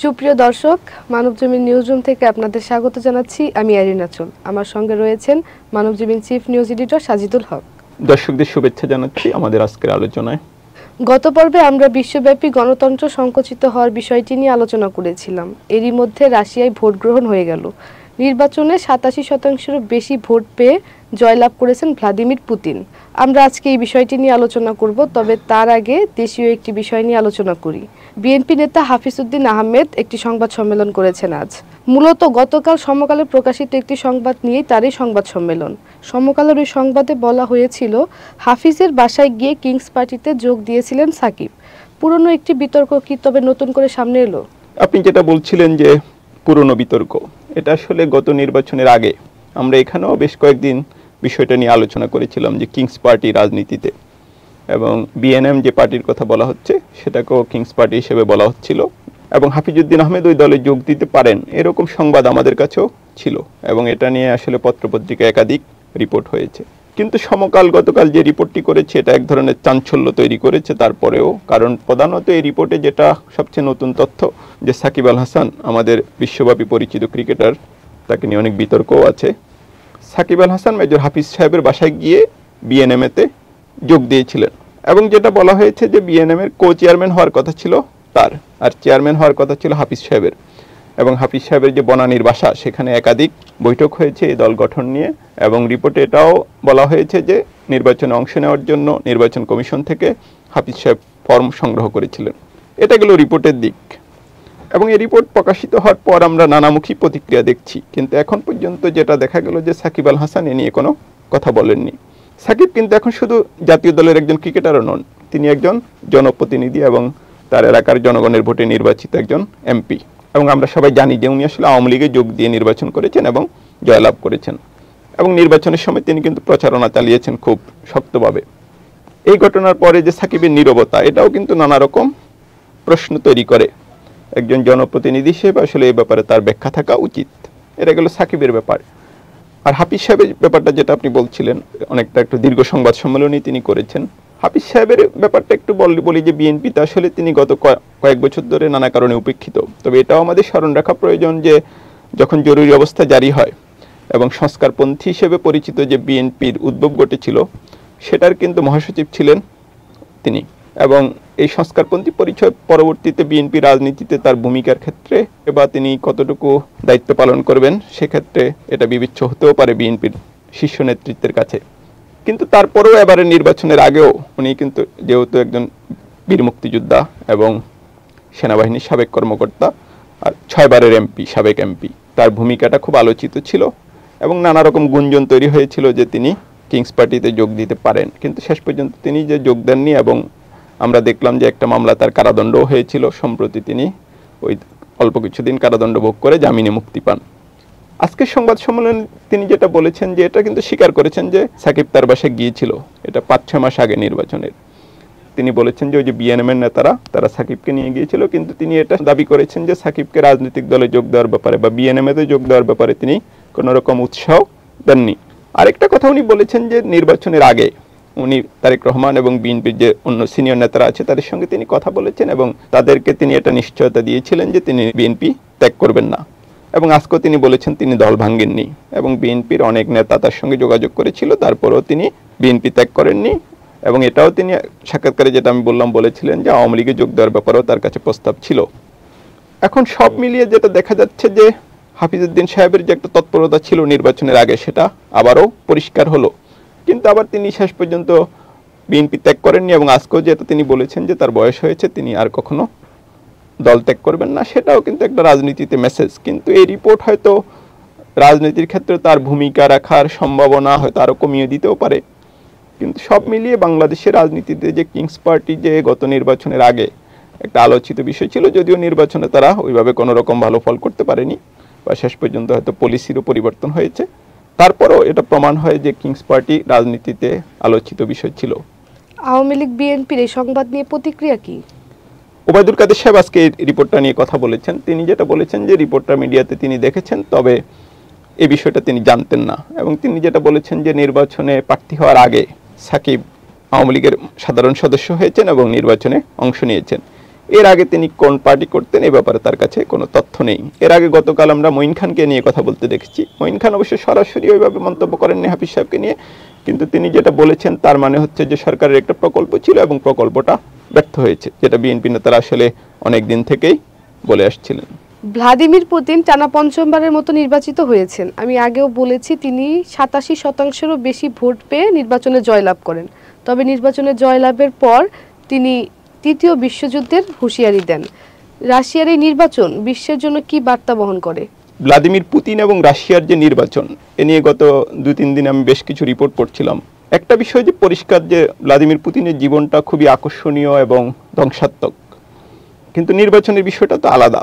সুপ্রিয় দর্শক, মানবজমিন নিউজরুম থেকে আপনাদের স্বাগত জানাচ্ছি। আমি আরিনা চুল। আমার সঙ্গে রয়েছেন Manabzamin chief news editor Sajidul Haque. দর্শকদের শুভেচ্ছা জানাচ্ছি আমাদের আজকের আলোচনায়। গত পর্বে আমরা বিশ্বব্যাপী গণতন্ত্র সংকুচিত হওয়ার বিষয়টি নিয়ে আলোচনা করেছিলাম। এরই মধ্যে রাশিয়ায় ভোট গ্রহণ হয়ে গেল। নির্বাচনে 87%-এরও বেশি ভোট পেয়ে জয়লাভ করেছেন ভ্লাদিমির পুতিন। আমরা আজকে এই বিষয়টি নিয়ে আলোচনা করব, তবে তার আগে দেশীয় একটি বিষয় নিয়ে আলোচনা করি। বিএনপি নেতা হাফিজ উদ্দিন আহমেদ একটি সংবাদ সম্মেলন করেছেন আজ। মূলত গতকাল সমকালে প্রকাশিত একটি সংবাদ নিয়েই তারই সংবাদ সম্মেলন। সমকালের ওই সংবাদে বলা হয়েছিল, হাফিজের বাসায় গিয়ে কিংস পার্টিতে যোগ দিয়েছিলেন সাকিব। পুরনো একটি বিতর্ক কি তবে নতুন করে সামনে এলো? আপনি যেটা বলছিলেন যে পুরনো বিতর্ক, এটা আসলে গত নির্বাচনের আগে আমরা এখানেও বেশ কয়েকদিন বিষয়টা নিয়ে আলোচনা করেছিলাম যে কিংস পার্টি রাজনীতিতে, এবং বিএনএম যে পার্টির কথা বলা হচ্ছে সেটাকেও কিংস পার্টি হিসেবে বলা হচ্ছিল, এবং হাফিজ উদ্দিন আহমেদ ওই দলে যোগ দিতে পারেন এরকম সংবাদ আমাদের কাছেও ছিল, এবং এটা নিয়ে আসলে পত্রপত্রিকায় একাধিক রিপোর্ট হয়েছে। কিন্তু সমকাল গতকাল যে রিপোর্টটি করেছে এটা এক ধরনের চাঞ্চল্য তৈরি করেছে তারপরেও, কারণ প্রধানত এই রিপোর্টে যেটা সবচেয়ে নতুন তথ্য যে সাকিব আল হাসান আমাদের বিশ্বব্যাপী পরিচিত ক্রিকেটার, তাকে নিয়ে অনেক বিতর্কও আছে। সাকিব আল হাসান মেজর হাফিজ সাহেবের বাসায় গিয়ে বিএনএমএতে যোগ দিয়েছিলেন, এবং যেটা বলা হয়েছে যে বিএনএমের কো চেয়ারম্যান হওয়ার কথা ছিল তার, আর চেয়ারম্যান হওয়ার কথা ছিল হাফিজ সাহেবের। এবং হাফিজ সাহেবের যে বনানীর বাসা সেখানে একাধিক বৈঠক হয়েছে এই দল গঠন নিয়ে, এবং রিপোর্টে এটাও বলা হয়েছে যে নির্বাচনে অংশ নেওয়ার জন্য নির্বাচন কমিশন থেকে হাফিজ সাহেব ফর্ম সংগ্রহ করেছিলেন। এটা গেল রিপোর্টের দিক, এবং এই রিপোর্ট প্রকাশিত হওয়ার পর আমরা নানামুখী প্রতিক্রিয়া দেখছি। কিন্তু এখন পর্যন্ত যেটা দেখা গেল যে সাকিব আল হাসান এ নিয়ে কোনো কথা বলেননি। সাকিব কিন্তু এখন শুধু জাতীয় দলের একজন ক্রিকেটারও নন, তিনি একজন জনপ্রতিনিধি এবং তার এলাকার জনগণের ভোটে নির্বাচিত একজন এমপি, এবং আমরা সবাই জানি যে উনি আসলে আওয়ামী লীগে যোগ দিয়ে নির্বাচন করেছেন এবং জয়লাভ করেছেন, এবং নির্বাচনের সময় তিনি কিন্তু প্রচারণা চালিয়েছেন খুব শক্তভাবে। এই ঘটনার পরে যে সাকিবের নীরবতা, এটাও কিন্তু নানা রকম প্রশ্ন তৈরি করে। একজন জনপ্রতিনিধি হিসেবে আসলে এই ব্যাপারে তার ব্যাখ্যা থাকা উচিত। এটা গেল সাকিবের ব্যাপার। আর হাফিজ সাহেবের ব্যাপারটা যেটা আপনি বলছিলেন, অনেকটা একটু দীর্ঘ সংবাদ সম্মেলনই তিনি করেছেন। হাফিজ সাহেবের ব্যাপারটা একটু বলি যে বিএনপিতে আসলে তিনি গত কয়েক বছর ধরে নানা কারণে উপেক্ষিত। তবে এটাও আমাদের স্মরণ রাখা প্রয়োজন যে যখন জরুরি অবস্থা জারি হয় এবং সংস্কারপন্থী হিসেবে পরিচিত যে বিএনপির উদ্ভব ঘটেছিল, সেটার কিন্তু মহাসচিব ছিলেন তিনি, এবং এই সংস্কারপন্থী পরিচয় পরবর্তীতে বিএনপি রাজনীতিতে তার ভূমিকার ক্ষেত্রে বা তিনি কতটুকু দায়িত্ব পালন করবেন সেক্ষেত্রে এটা বিবেচ্য হতেও পারে বিএনপির শীর্ষ নেতৃত্বের কাছে। কিন্তু তারপরেও এবারের নির্বাচনের আগেও উনি কিন্তু যেহেতু একজন বীর মুক্তিযোদ্ধা এবং সেনাবাহিনীর সাবেক কর্মকর্তা আর 6 বারের এমপি, সাবেক এমপি, তার ভূমিকাটা খুব আলোচিত ছিল, এবং নানা রকম গুঞ্জন তৈরি হয়েছিল যে তিনি কিংস পার্টিতে যোগ দিতে পারেন। কিন্তু শেষ পর্যন্ত তিনি যে যোগ দেননি, এবং আমরা দেখলাম যে একটা মামলা তার কারাদণ্ডও হয়েছিল। সম্প্রতি তিনি ওই অল্প কিছুদিন কারাদণ্ড ভোগ করে জামিনে মুক্তি পান। আজকের সংবাদ সম্মেলনে তিনি যেটা বলেছেন যে এটা কিন্তু স্বীকার করেছেন যে সাকিব তার বাসায় গিয়েছিল, এটা 5-6 মাস আগে নির্বাচনের। তিনি বলেছেন যে ওই যে বিএনএমের নেতারা তারা সাকিবকে নিয়ে গিয়েছিল, কিন্তু তিনি এটা দাবি করেছেন যে সাকিবকে রাজনৈতিক দলে যোগ দেওয়ার ব্যাপারে বা বিএনএমএতে যোগ দেওয়ার ব্যাপারে তিনি কোনো রকম উৎসাহ দেননি। আরেকটা কথা উনি বলেছেন যে নির্বাচনের আগে উনি তারেক রহমান এবং বিএনপির যে অন্য সিনিয়র নেতারা আছে তাদের সঙ্গে তিনি কথা বলেছেন, এবং তাদেরকে তিনি এটা নিশ্চয়তা দিয়েছিলেন যে তিনি বিএনপি ত্যাগ করবেন না, এবং আজকেও তিনি বলেছেন তিনি দল ভাঙ্গেননি, এবং বিএনপির অনেক নেতা তার সঙ্গে যোগাযোগ করেছিল, তারপরেও তিনি বিএনপি ত্যাগ করেননি। এবং এটাও তিনি সাক্ষাৎকারে যেটা আমি বললাম বলেছিলেন যে আওয়ামী লীগে যোগ দেওয়ার ব্যাপারেও তার কাছে প্রস্তাব ছিল। এখন সব মিলিয়ে যেটা দেখা যাচ্ছে যে হাফিজ উদ্দিন সাহেবের যে একটা তৎপরতা ছিল নির্বাচনের আগে সেটা আবারও পরিষ্কার হলো, কিন্তু আবার তিনি শেষ পর্যন্ত বিএনপি ত্যাগ করেননি, এবং আজকেও যেহেতু তিনি বলেছেন যে তার বয়স হয়েছে তিনি আর কখনো দল ত্যাগ করবেন না, সেটাও কিন্তু একটা রাজনীতিতে মেসেজ। কিন্তু এই রিপোর্ট হয়তো রাজনীতির ক্ষেত্রে তার ভূমিকা রাখার সম্ভাবনা হয়তো আরও কমিয়ে দিতেও পারে। কিন্তু সব মিলিয়ে বাংলাদেশের রাজনীতিতে যে কিংস পার্টি যে গত নির্বাচনের আগে একটা আলোচিত বিষয় ছিল, যদিও নির্বাচনে তারা ওইভাবে কোনো রকম ভালো ফল করতে পারেনি বা শেষ পর্যন্ত হয়তো পলিসিরও পরিবর্তন হয়েছে, তারপরও এটা প্রমাণ হয় যে কিংস পার্টি রাজনীতিতে আলোচিত বিষয় ছিল। আওয়ামী লীগ বিএনপির এই সংবাদ নিয়ে প্রতিক্রিয়া কি? ওবায়দুল কাদের সাহেব আজকে এই রিপোর্টটা নিয়ে কথা বলেছেন। তিনি যেটা বলেছেন যে রিপোর্টটা মিডিয়াতে তিনি দেখেছেন, তবে এই বিষয়টা তিনি জানতেন না, এবং তিনি যেটা বলেছেন যে নির্বাচনে প্রার্থী হওয়ার আগে সাকিব আওয়ামী লীগের সাধারণ সদস্য হয়েছেন এবং নির্বাচনে অংশ নিয়েছেন। এর আগে তিনি কোন পার্টি করতেন এ ব্যাপারে তার কাছে কোনো তথ্য নেই। এর আগে গতকাল আমরা মঈন খানকে নিয়ে কথা বলতে দেখেছি। মঈন খান অবশ্য সরাসরি ওইভাবে মন্তব্য করেননি হাফিজ সাহেবকে নিয়ে, কিন্তু তিনি যেটা বলেছেন তার মানে হচ্ছে যে সরকারের একটা প্রকল্প ছিল এবং প্রকল্পটা ব্যর্থ হয়েছে, যেটা বিএনপি নেতারা আসলে অনেক দিন থেকেই বলে আসছিলেন। ভ্লাদিমির পুতিন টানা পঞ্চমবারের মতো নির্বাচিত হয়েছেন। আমি আগেও বলেছি তিনি 87%-রও বেশি ভোট পেয়ে নির্বাচনে জয়লাভ করেন। তবে নির্বাচনে জয়লাভের পর তিনি তৃতীয় বিশ্বযুদ্ধের হুঁশিয়ারি দেন। রাশিয়ার এই নির্বাচন বিশ্বের জন্য কি বার্তা বহন করে? ভ্লাদিমির পুতিন এবং রাশিয়ার যে নির্বাচন, এ নিয়ে গত 2-3 দিন আমি বেশ কিছু রিপোর্ট পড়ছিলাম। একটা বিষয় যে পরিষ্কার যে ভ্লাদিমির পুতিনের জীবনটা খুবই আকর্ষণীয় এবং ধ্বংসাত্মক, কিন্তু নির্বাচনের বিষয়টা তো আলাদা।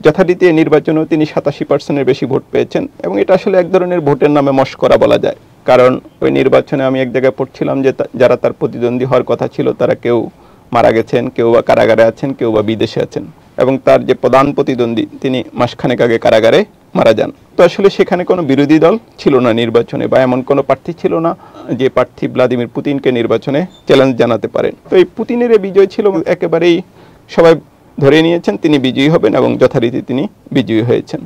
যথারীতি নির্বাচনেও তিনি 87%-এর বেশি ভোট পেয়েছেন এবং এটা আসলে এক ধরনের ভোটের নামে মশকরা বলা যায়। কারণ ওই নির্বাচনে আমি এক জায়গায় পড়ছিলাম যে যারা তার প্রতিদ্বন্দ্বী হওয়ার কথা ছিল তারা কেউ মারা গেছেন, কেউ বা কারাগারে আছেন, কেউ বা বিদেশে আছেন, এবং তার যে প্রধান প্রতিদ্বন্দ্বী তিনি মাসখানেক আগে কারাগারে মারা যান। তো আসলে সেখানে কোনো বিরোধী দল ছিল না নির্বাচনে, বা এমন কোনো প্রার্থী ছিল না যে প্রার্থী ভ্লাদিমির পুতিনকে নির্বাচনে চ্যালেঞ্জ জানাতে পারেন। তো এই পুতিনের এই বিজয় ছিল একেবারেই সবাই ধরে নিয়েছেন তিনি বিজয়ী হবেন এবং যথারীতি তিনি বিজয়ী হয়েছেন।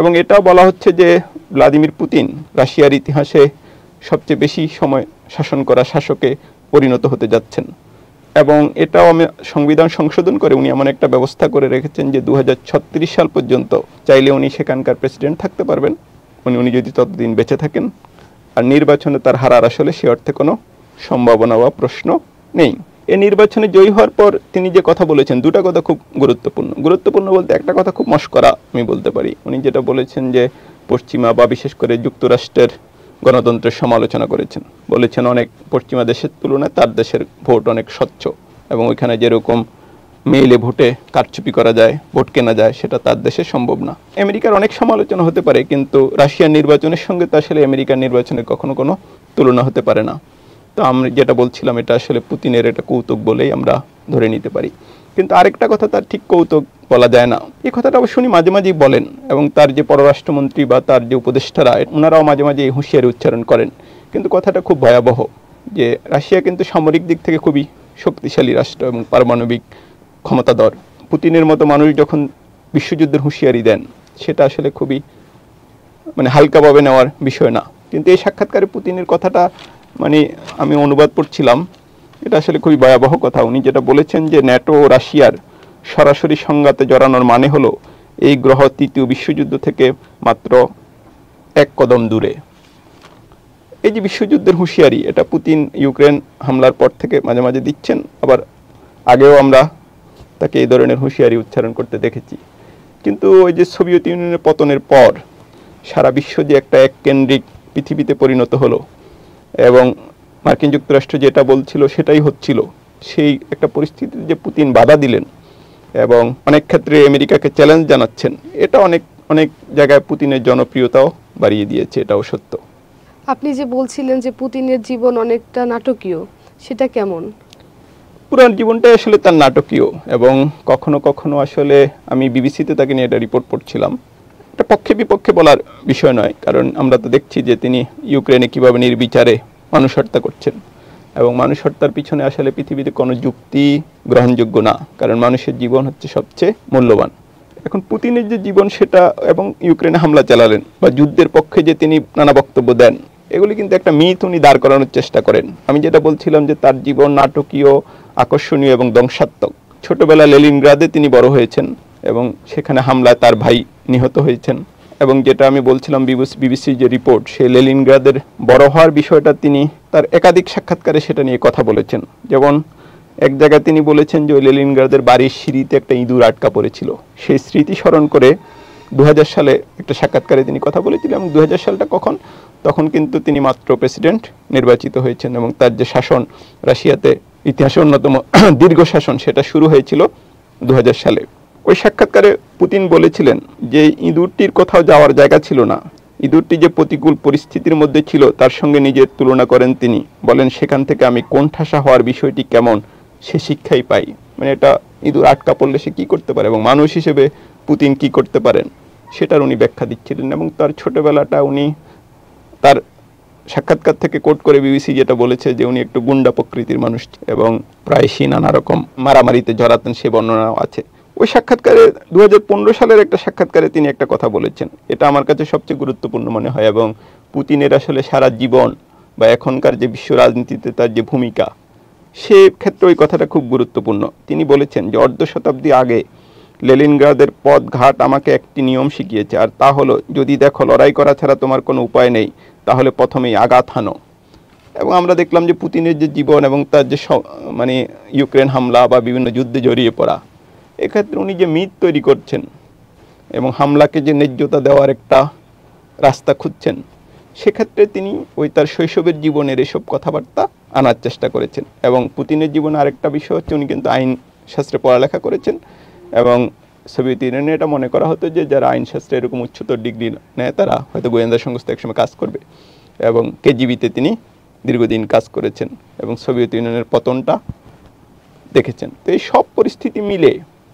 এবং এটাও বলা হচ্ছে যে ভ্লাদিমির পুতিন রাশিয়ার ইতিহাসে সবচেয়ে বেশি সময় শাসন করা শাসকে পরিণত হতে যাচ্ছেন। এবং এটাও আমি সংবিধান সংশোধন করে উনি এমন একটা ব্যবস্থা করে রেখেছেন যে 2036 সাল পর্যন্ত চাইলে উনি সেখানকার প্রেসিডেন্ট থাকতে পারবেন, উনি যদি ততদিন বেঁচে থাকেন। আর নির্বাচনে তার হারার আসলে সে অর্থে কোনো সম্ভাবনা বা প্রশ্ন নেই। এই নির্বাচনে জয়ী হওয়ার পর তিনি যে কথা বলেছেন, দুটা কথা খুব গুরুত্বপূর্ণ বলতে একটা কথা খুব মশকরা আমি বলতে পারি। উনি যেটা বলেছেন যে পশ্চিমা বা বিশেষ করে যুক্তরাষ্ট্রের গণতন্ত্রের সমালোচনা করেছেন, বলেছেন অনেক পশ্চিমা দেশের তুলনায় তার দেশের ভোট অনেক স্বচ্ছ এবং ওইখানে যেরকম মেইলে ভোটে কারচুপি করা যায়, ভোট কেনা যায়, সেটা তার দেশে সম্ভব না। আমেরিকার অনেক সমালোচনা হতে পারে, কিন্তু রাশিয়ার নির্বাচনের সঙ্গে তো আসলে আমেরিকার নির্বাচনের কখনো কোনো তুলনা হতে পারে না। তো আমি যেটা বলছিলাম এটা আসলে পুতিনের এটা কৌতুক বলেই আমরা ধরে নিতে পারি। কিন্তু আরেকটা কথা তার ঠিক কৌতুক বলা যায় না, এই কথাটা অবশ্য উনি মাঝে মাঝেই বলেন, এবং তার যে পররাষ্ট্রমন্ত্রী বা তার যে উপদেষ্টারা ওনারাও মাঝে মাঝে এই হুঁশিয়ারি উচ্চারণ করেন। কিন্তু কথাটা খুব ভয়াবহ যে রাশিয়া কিন্তু সামরিক দিক থেকে খুবই শক্তিশালী রাষ্ট্র এবং পারমাণবিক ক্ষমতাধর। পুতিনের মতো মানুষ যখন বিশ্বযুদ্ধের হুঁশিয়ারি দেন সেটা আসলে খুবই হালকাভাবে নেওয়ার বিষয় না। কিন্তু এই সাক্ষাৎকারে পুতিনের কথাটা আমি অনুবাদ পড়ছিলাম, এটা আসলে খুবই ভয়াবহ কথা। উনি যেটা বলেছেন যে ন্যাটো ও রাশিয়ার সরাসরি সংঘাতে জড়ানোর মানে হলো এই গ্রহ তৃতীয় বিশ্বযুদ্ধ থেকে মাত্র এক কদম দূরে। এই যে বিশ্বযুদ্ধের হুঁশিয়ারি, এটা পুতিন ইউক্রেন হামলার পর থেকে মাঝে মাঝে দিচ্ছেন, আবার আগেও আমরা তাকে এই ধরনের হুঁশিয়ারি উচ্চারণ করতে দেখেছি। কিন্তু ওই যে সোভিয়েত ইউনিয়নের পতনের পর সারা বিশ্ব যে একটা এককেন্দ্রিক পৃথিবীতে পরিণত হলো এবং মার্কিন যুক্তরাষ্ট্র যেটা বলছিল সেটাই হচ্ছিল, সেই একটা পরিস্থিতিতে যে পুতিন বাধা দিলেন এবং অনেক ক্ষেত্রে আমেরিকাকে চ্যালেঞ্জ জানাচ্ছেন, এটা অনেক অনেক জায়গায় পুতিনের জনপ্রিয়তাও বাড়িয়ে দিয়েছে, এটাও সত্য। আপনি যে বলছিলেন যে পুতিনের জীবন অনেকটা নাটকীয়, সেটা কেমন? পুরো জীবনটাই আসলে তার নাটকীয়, এবং কখনো কখনো আসলে আমি বিবিসিতে তাকে নিয়ে একটা রিপোর্ট পড়ছিলাম। এটা পক্ষে বিপক্ষে বলার বিষয় নয়, কারণ আমরা তো দেখছি যে তিনি ইউক্রেনে কীভাবে নির্বিচারে মানুষ হত্যা করছেন, এবং মানুষ হত্যার পিছনে আসলে পৃথিবীতে কোনো যুক্তি গ্রহণযোগ্য না, কারণ মানুষের জীবন হচ্ছে সবচেয়ে মূল্যবান। এখন পুতিনের যে জীবন সেটা, এবং ইউক্রেনে হামলা চালালেন বা যুদ্ধের পক্ষে যে তিনি নানা বক্তব্য দেন, এগুলি কিন্তু একটা মিথ উনি দাঁড় করানোর চেষ্টা করেন। আমি যেটা বলছিলাম যে তার জীবন নাটকীয়, আকর্ষণীয় এবং ধ্বংসাত্মক। ছোটবেলা লেনিনগ্রাদে তিনি বড় হয়েছেন এবং সেখানে হামলায় তার ভাই নিহত হয়েছেন। এবং যেটা আমি বলছিলাম বিবিসির যে রিপোর্ট, সেই লেনিনগ্রাদের বড় হওয়ার বিষয়টা তিনি তার একাধিক সাক্ষাৎকারে সেটা নিয়ে কথা বলেছেন। যেমন এক জায়গায় তিনি বলেছেন যে ওই লেনিনগ্রাদের বাড়ির সিঁড়িতে একটা ইঁদুর আটকা পড়েছিল, সেই স্মৃতি স্মরণ করে 2000 সালে একটা সাক্ষাৎকারে তিনি কথা বলেছিলেন। এবং 2000 সালটা কখন? তখন কিন্তু তিনি মাত্র প্রেসিডেন্ট নির্বাচিত হয়েছেন, এবং তার যে শাসন রাশিয়াতে ইতিহাসে অন্যতম দীর্ঘ শাসন, সেটা শুরু হয়েছিল 2000 সালে। ওই সাক্ষাৎকারে পুতিন বলেছিলেন যে ইঁদুরটির কোথাও যাওয়ার জায়গা ছিল না, ইঁদুরটি যে প্রতিকূল পরিস্থিতির মধ্যে ছিল তার সঙ্গে নিজের তুলনা করেন তিনি, বলেন সেখান থেকে আমি কোণঠাসা হওয়ার বিষয়টি কেমন সে শিক্ষাই পাই। এটা ইঁদুর আটকা পড়লে সে কী করতে পারে এবং মানুষ হিসেবে পুতিন কী করতে পারেন সেটার উনি ব্যাখ্যা দিচ্ছিলেন। এবং তার ছোটোবেলাটা উনি তার সাক্ষাৎকার থেকে কোট করে বিবিসি যেটা বলেছে যে উনি একটু গুন্ডা প্রকৃতির মানুষ এবং প্রায়শই নানা রকম মারামারিতে জড়াতেন, সে বর্ণনাও আছে। ওই সাক্ষাৎকারে 2015 সালের একটা সাক্ষাৎকারে তিনি একটা কথা বলেছেন, এটা আমার কাছে সবচেয়ে গুরুত্বপূর্ণ মনে হয়। এবং পুতিনের আসলে সারা জীবন বা এখনকার যে বিশ্ব রাজনীতিতে তার যে ভূমিকা, সে ক্ষেত্রে ওই কথাটা খুব গুরুত্বপূর্ণ। তিনি বলেছেন যে অর্ধ শতাব্দী আগে লেনিনগ্রাদের পথ ঘাট আমাকে একটি নিয়ম শিখিয়েছে, আর তা হলো যদি দেখো লড়াই করা ছাড়া তোমার কোনো উপায় নেই, তাহলে প্রথমেই আঘাত হানো। এবং আমরা দেখলাম যে পুতিনের যে জীবন এবং তার যে মানে ইউক্রেন হামলা বা বিভিন্ন যুদ্ধে জড়িয়ে পড়া, এক্ষেত্রে উনি যে মিথ তৈরি করছেন এবং হামলাকে যে ন্যায্যতা দেওয়ার একটা রাস্তা খুঁজছেন, সেক্ষেত্রে তিনি ওই তার শৈশবের জীবনের এসব কথাবার্তা আনার চেষ্টা করেছেন। এবং পুতিনের জীবনে আরেকটা বিষয় হচ্ছে উনি কিন্তু আইন শাস্ত্রে পড়ালেখা করেছেন এবং সোভিয়েত ইউনিয়নে এটা মনে করা হতো যে যারা আইনশাস্ত্রে এরকম উচ্চতর ডিগ্রি নেয় তারা হয়তো গোয়েন্দা সংস্থা একসময় কাজ করবে, এবং কেজিবিতে তিনি দীর্ঘদিন কাজ করেছেন এবং সোভিয়েত ইউনিয়নের পতনটা দেখেছেন। তো এই সব পরিস্থিতি মিলে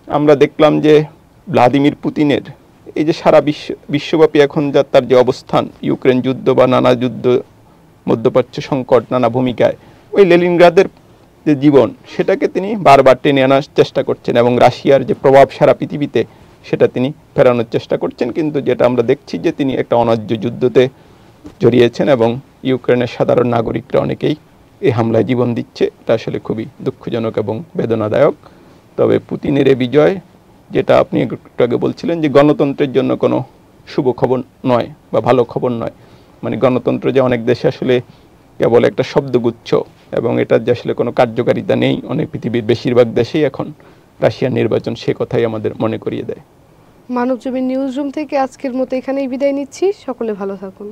আমরা দেখলাম যে ভ্লাদিমির পুতিনের এই যে সারা বিশ্বব্যাপী এখন যা তার যে অবস্থান, ইউক্রেন যুদ্ধ বা নানা যুদ্ধ, মধ্যপ্রাচ্য সংকট, নানা ভূমিকায় ওই লেনিনগ্রাদের যে জীবন সেটাকে তিনি বারবার টেনে আনার চেষ্টা করছেন এবং রাশিয়ার যে প্রভাব সারা পৃথিবীতে সেটা তিনি ফেরানোর চেষ্টা করছেন। কিন্তু যেটা আমরা দেখছি যে তিনি একটা অন্যায্য যুদ্ধতে জড়িয়েছেন এবং ইউক্রেনের সাধারণ নাগরিকরা অনেকেই এই হামলায় জীবন দিচ্ছে। এটা আসলে খুবই দুঃখজনক এবং বেদনাদায়ক। তবে পুতিনের এই বিজয়, যেটা আপনি একটু আগে বলছিলেন যে গণতন্ত্রের জন্য কোনো শুভ খবর নয় বা ভালো খবর নয়, মানে গণতন্ত্র যে অনেক দেশে আসলে কেবল একটা শব্দগুচ্ছ এবং এটার যে আসলে কোনো কার্যকারিতা নেই অনেক পৃথিবীর বেশিরভাগ দেশেই এখন রাশিয়ার নির্বাচন, সে কথাই আমাদের মনে করিয়ে দেয়। মানবজমিন নিউজ রুম থেকে আজকের মতো এখানেই বিদায় নিচ্ছি। সকলে ভালো থাকুন।